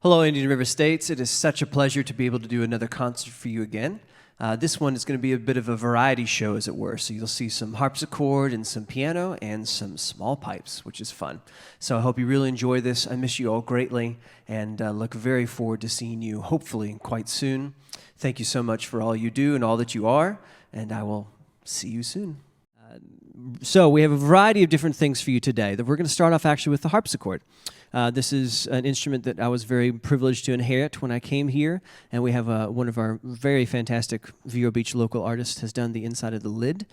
Hello, Indian River States. It is such a pleasure to be able to do another concert for you again. This one is going to be a bit of a variety show, as it were. So you'll see some harpsichord and some piano and some small pipes, which is fun. So I hope you really enjoy this. I miss you all greatly and look very forward to seeing you, hopefully, quite soon. Thank you so much for all you do and all that you are, and I will see you soon. So we have a variety of different things for you today. We're going to start off actually with the harpsichord. This is an instrument that I was very privileged to inherit when I came here, and we have one of our very fantastic Vero Beach local artists has done the inside of the lid.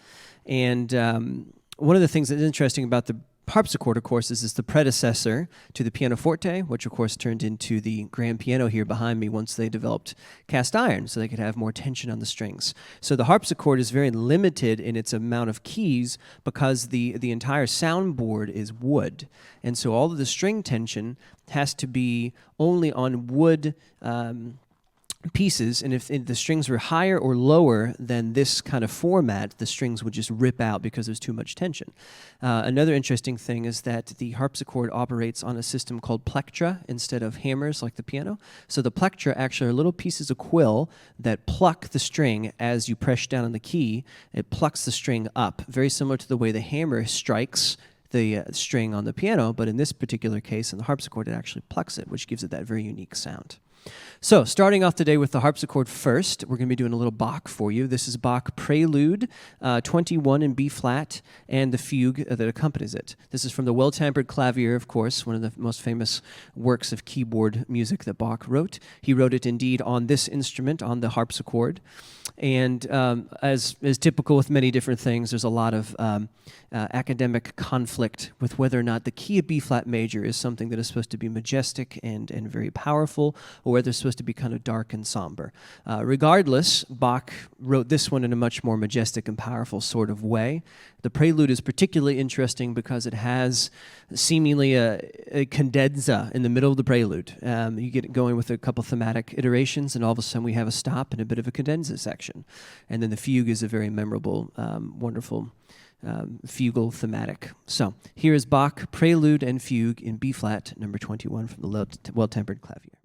And one of the things that's interesting about the harpsichord, of course, is it's the predecessor to the pianoforte, which, of course, turned into the grand piano here behind me once they developed cast iron, so they could have more tension on the strings. So the harpsichord is very limited in its amount of keys because the entire soundboard is wood. And so all of the string tension has to be only on wood pieces, and if the strings were higher or lower than this kind of format, the strings would just rip out because there's too much tension. Another interesting thing is that the harpsichord operates on a system called plectra instead of hammers like the piano. So the plectra actually are little pieces of quill that pluck the string as you press down on the key. It plucks the string up, very similar to the way the hammer strikes the string on the piano, but in this particular case, in the harpsichord, it actually plucks it, which gives it that very unique sound. So, starting off today with the harpsichord first, we're going to be doing a little Bach for you. This is Bach Prelude, 21 in B-flat, and the fugue that accompanies it. This is from the Well-Tempered Clavier, of course, one of the most famous works of keyboard music that Bach wrote. He wrote it indeed on this instrument, on the harpsichord. And as is typical with many different things, there's a lot of academic conflict with whether or not the key of B-flat major is something that is supposed to be majestic and very powerful, or whether it's supposed to be kind of dark and somber. Regardless, Bach wrote this one in a much more majestic and powerful sort of way. The prelude is particularly interesting because it has seemingly a cadenza in the middle of the prelude. You get it going with a couple thematic iterations, and all of a sudden we have a stop and a bit of a cadenza section. And then the fugue is a very memorable, wonderful fugal thematic. So here is Bach Prelude and Fugue in B-flat, number 21 from the Well-Tempered Clavier.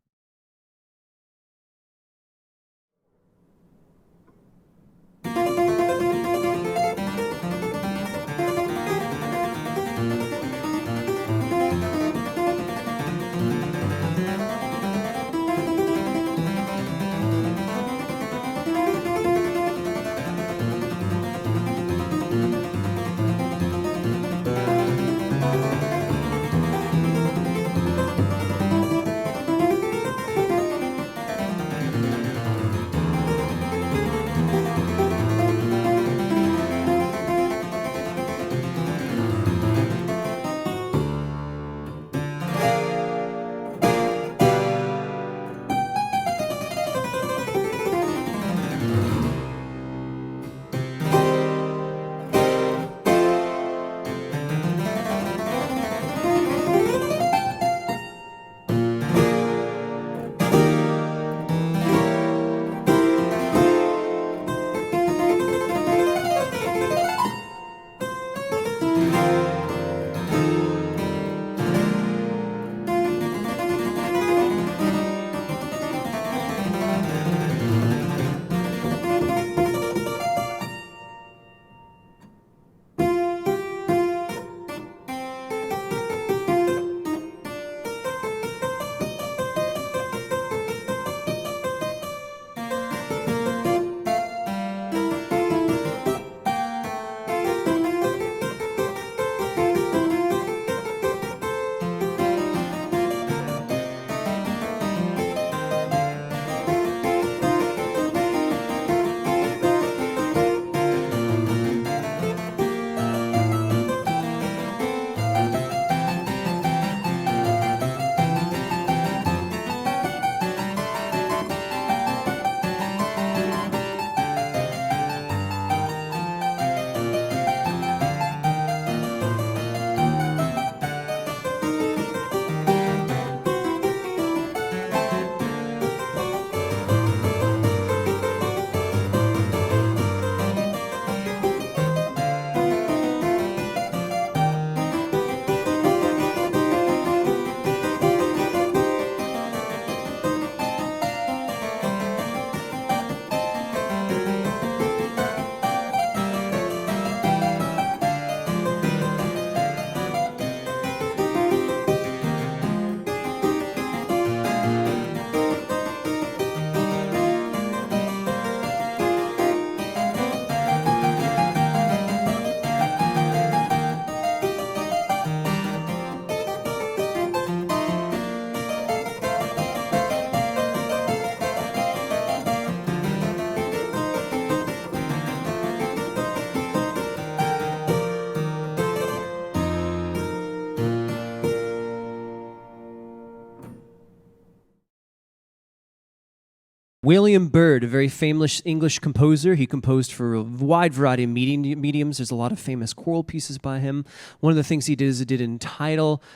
William Byrd, a very famous English composer. He composed for a wide variety of mediums. There's a lot of famous choral pieces by him. One of the things he did is he did an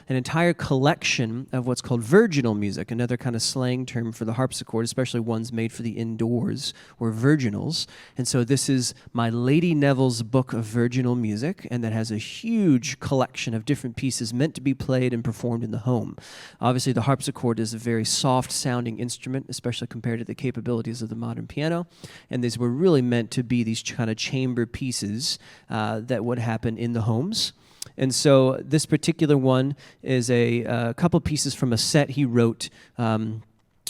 entire collection of what's called virginal music, another kind of slang term for the harpsichord, especially ones made for the indoors, or virginals. And so this is my Lady Neville's Book of Virginal Music, and that has a huge collection of different pieces meant to be played and performed in the home. Obviously, the harpsichord is a very soft-sounding instrument, especially compared to the capabilities of the modern piano, and these were really meant to be these kind of chamber pieces that would happen in the homes. And so this particular one is a couple pieces from a set he wrote,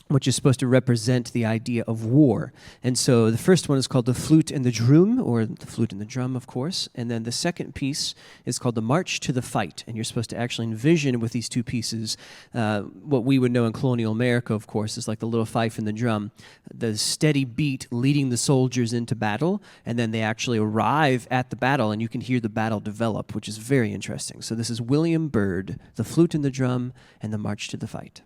which is supposed to represent the idea of war. And so the first one is called the Flute and the Drum, or the Flute and the Drum, of course. And then the second piece is called the March to the Fight. And you're supposed to actually envision with these two pieces what we would know in colonial America, of course, is like the little fife and the drum, the steady beat leading the soldiers into battle, and then they actually arrive at the battle, and you can hear the battle develop, which is very interesting. So this is William Byrd, the Flute and the Drum, and the March to the Fight.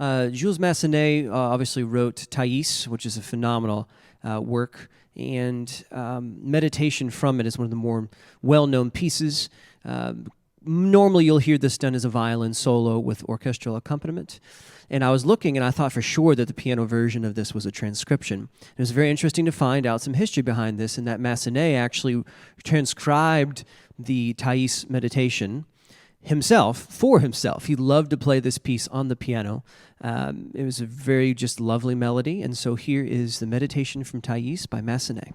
Jules Massenet obviously wrote Thais, which is a phenomenal work, and meditation from it is one of the more well-known pieces. Normally, you'll hear this done as a violin solo with orchestral accompaniment. And I was looking, and I thought for sure that the piano version of this was a transcription. It was very interesting to find out some history behind this, and that Massenet actually transcribed the Thais meditation himself, for himself. He loved to play this piece on the piano. It was a very just lovely melody, and so here is the meditation from Thais by Massenet.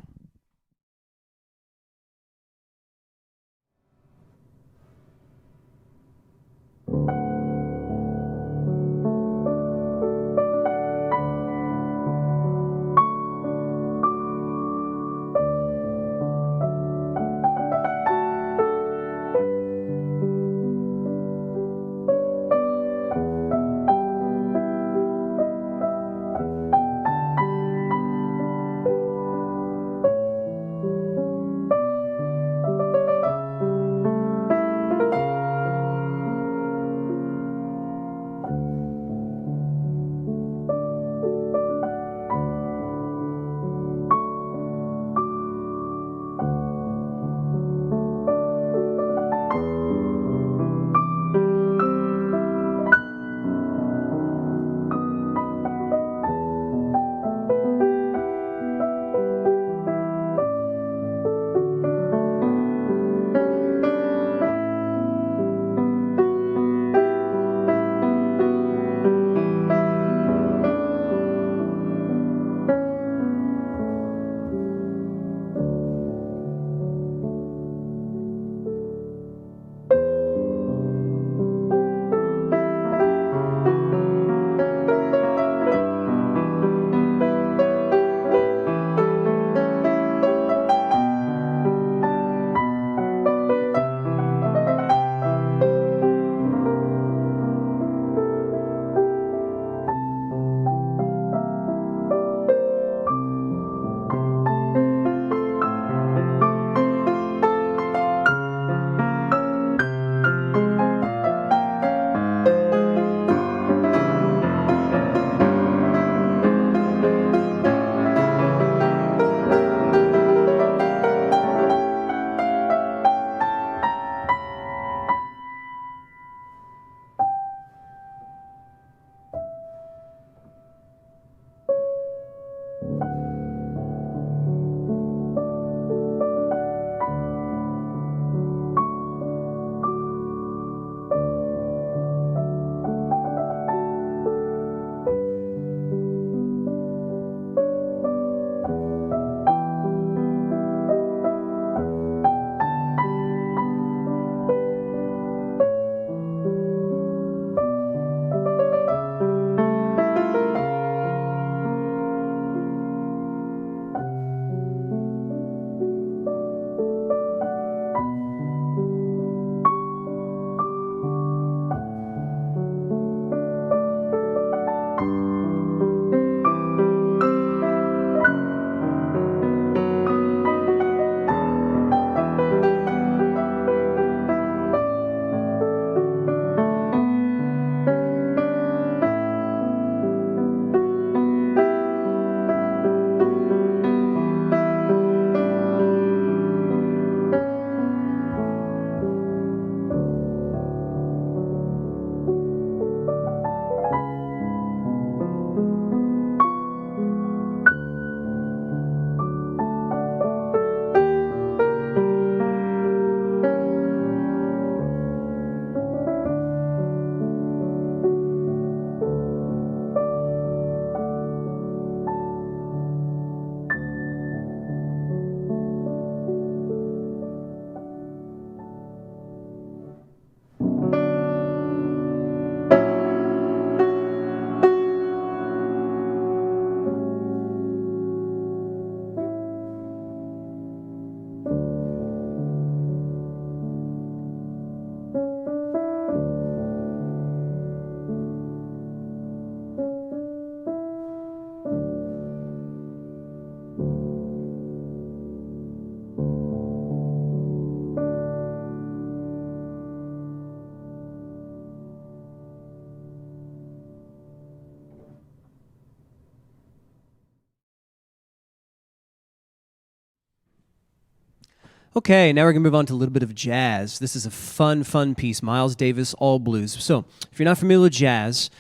Okay, now we're going to move on to a little bit of jazz. This is a fun piece, Miles Davis, all blues. So, if you're not familiar with jazz,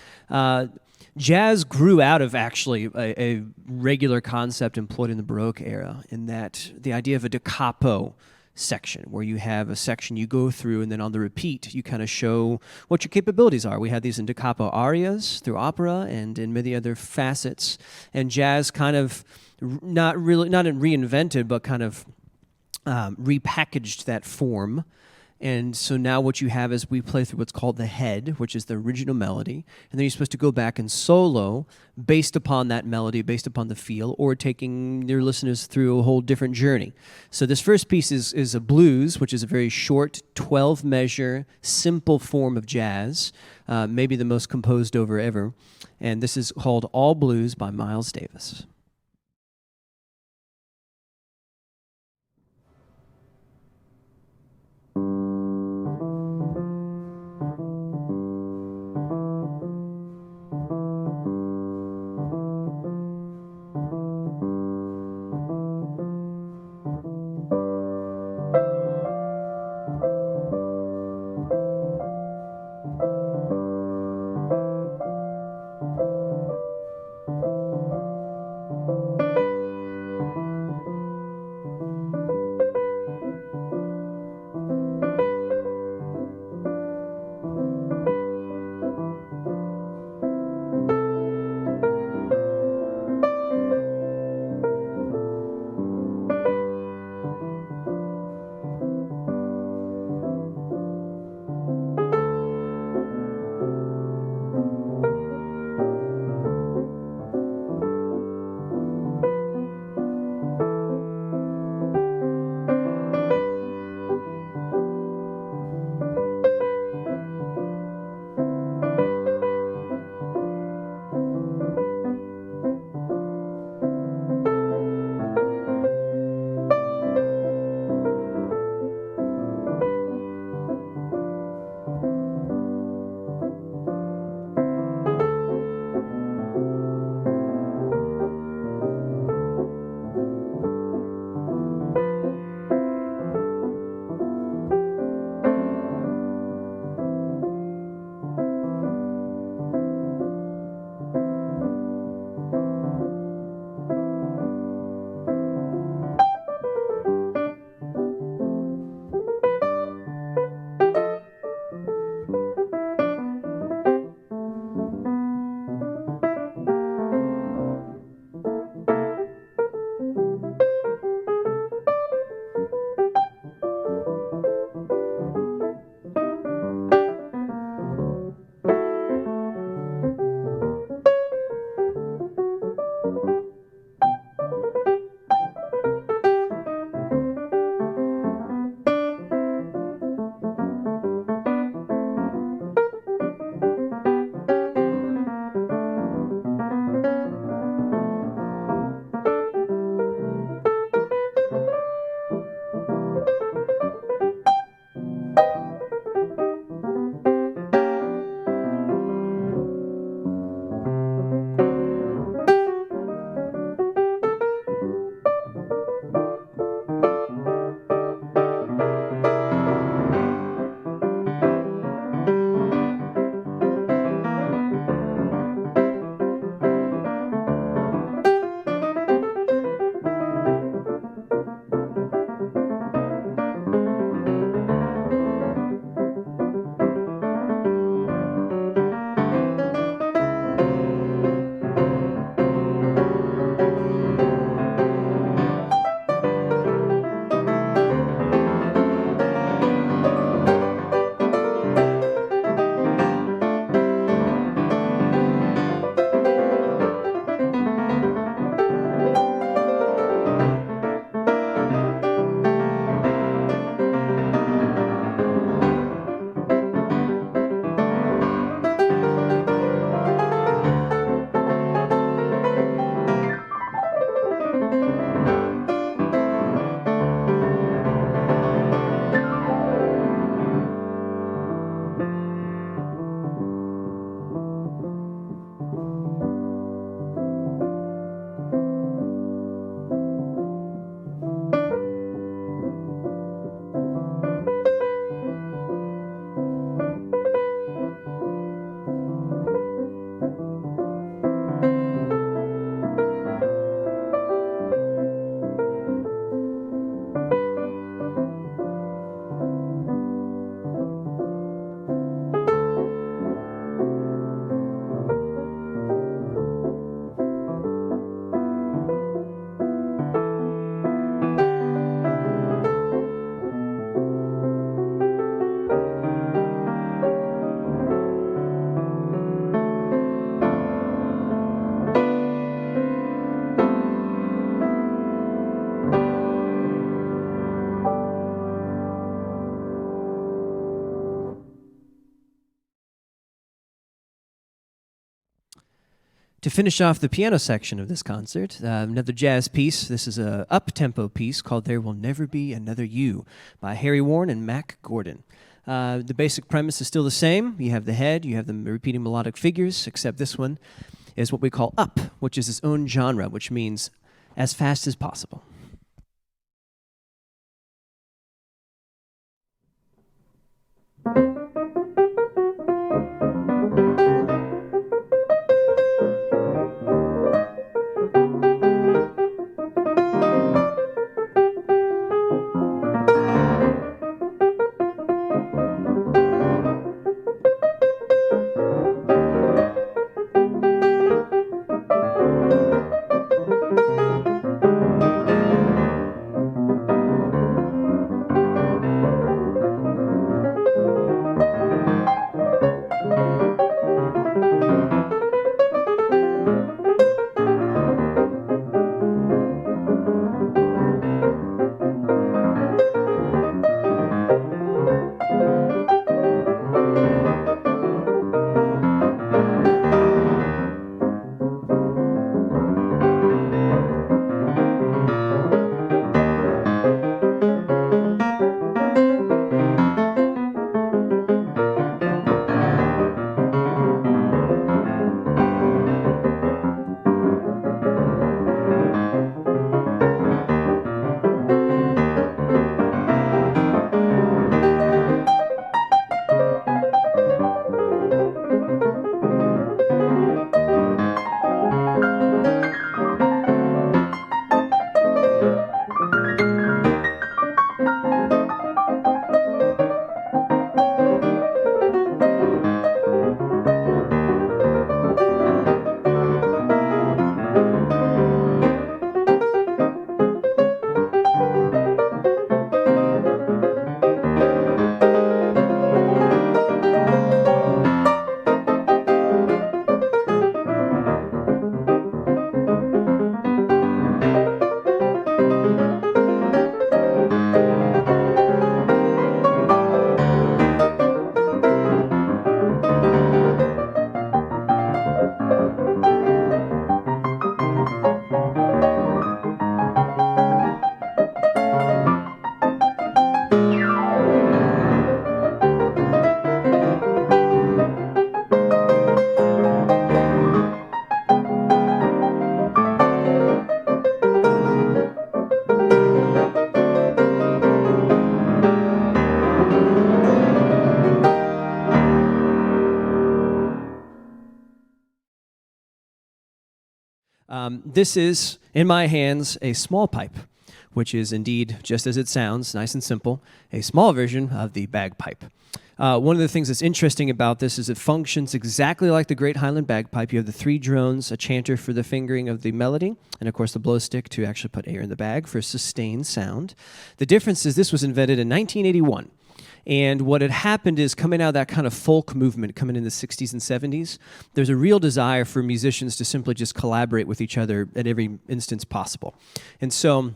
jazz grew out of actually a regular concept employed in the Baroque era, in that the idea of a da capo section, where you have a section you go through, and then on the repeat, you kind of show what your capabilities are. We had these in da capo arias through opera and in many other facets, and jazz kind of not reinvented, but kind of repackaged that form. And so now what you have is we play through what's called the head, which is the original melody, and then you're supposed to go back and solo based upon that melody, based upon the feel, or taking your listeners through a whole different journey. So this first piece is a blues, which is a very short 12-measure, simple form of jazz, maybe the most composed over ever. And this is called All Blues by Miles Davis. To finish off the piano section of this concert, another jazz piece. This is a up-tempo piece called There Will Never Be Another You by Harry Warren and Mac Gordon. The basic premise is still the same. You have the head, you have the repeating melodic figures, except this one is what we call up, which is its own genre, which means as fast as possible. This is, in my hands, a small pipe, which is indeed, just as it sounds, nice and simple, a small version of the bagpipe. One of the things that's interesting about this is it functions exactly like the Great Highland Bagpipe. You have the 3 drones, a chanter for the fingering of the melody, and of course the blow stick to actually put air in the bag for sustained sound. The difference is this was invented in 1981. And what had happened is coming out of that kind of folk movement coming in the 60s and 70s, there's a real desire for musicians to simply just collaborate with each other at every instance possible. And so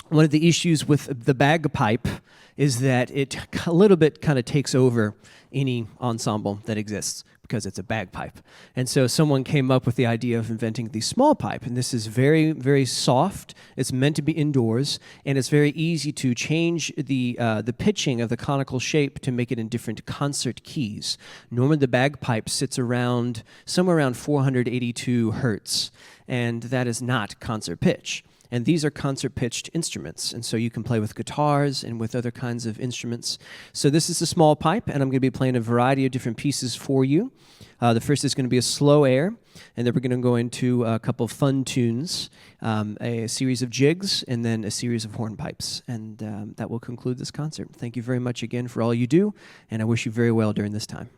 one of the issues with the bagpipe is that it a little bit kind of takes over any ensemble that exists because it's a bagpipe. And so someone came up with the idea of inventing the small pipe, and this is very, very soft. It's meant to be indoors, and it's very easy to change the pitching of the conical shape to make it in different concert keys. Normally the bagpipe sits around somewhere around 482 hertz, and that is not concert pitch. And these are concert-pitched instruments, and so you can play with guitars and with other kinds of instruments. So this is a small pipe, and I'm going to be playing a variety of different pieces for you. The first is going to be a slow air, and then we're going to go into a couple of fun tunes, a series of jigs, and then a series of hornpipes. And that will conclude this concert. Thank you very much again for all you do, and I wish you very well during this time.